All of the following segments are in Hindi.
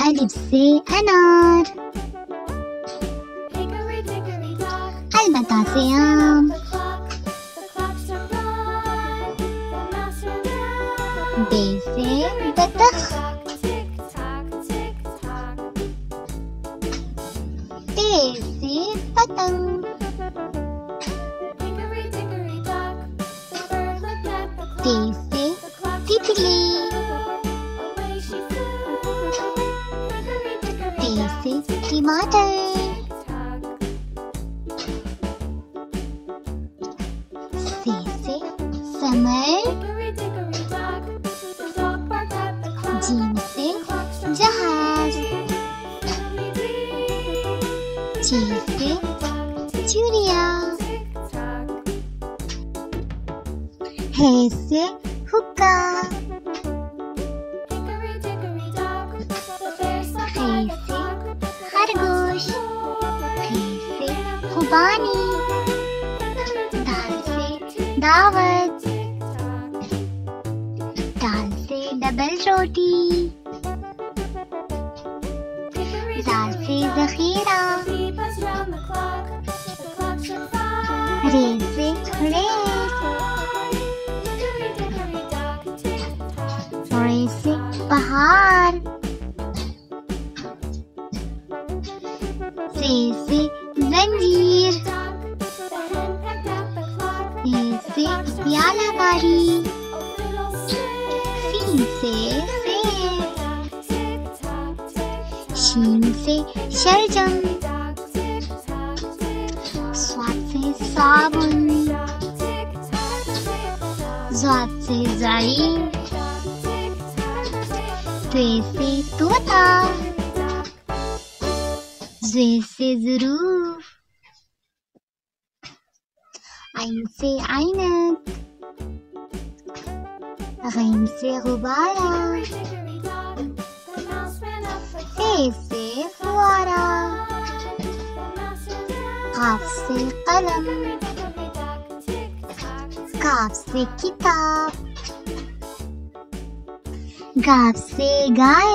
अलिफ से अनार, अलबता से आम, बे से बतख, ते से पतंग, ते से तितली, ते से टमाटर, से समर, जीम से जहाज, ची से चिड़िया, है से हुक्का, खै से खरगोश, खै से खुबानी, दाल से दावत, दाल से डबल रोटी, दाल से जखीरा, रे से रेस, रे से पहाड़, से जंजीर, से यालाबारी, सीन से सेब, शीन से शलजम, स्वाद से साबुन, ज़ाद से ज़रीन, त्वे से तोता, ज़े से ज़रूफ, आइन से आइनक, गैम से गुब्बारा, फे से फुआरा, काफ से कलम, काफ से किताब, गाफ से गाय,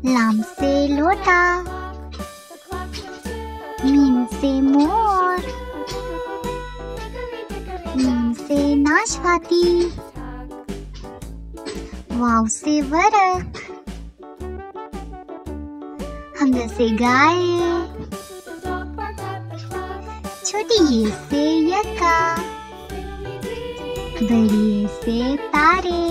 लाम से लोटा, मीम से मोर, मीम से नाशपाती, वाव से वरक, हमजा से गाय, छोटी ये से यक्का, बड़ी ये से तारे,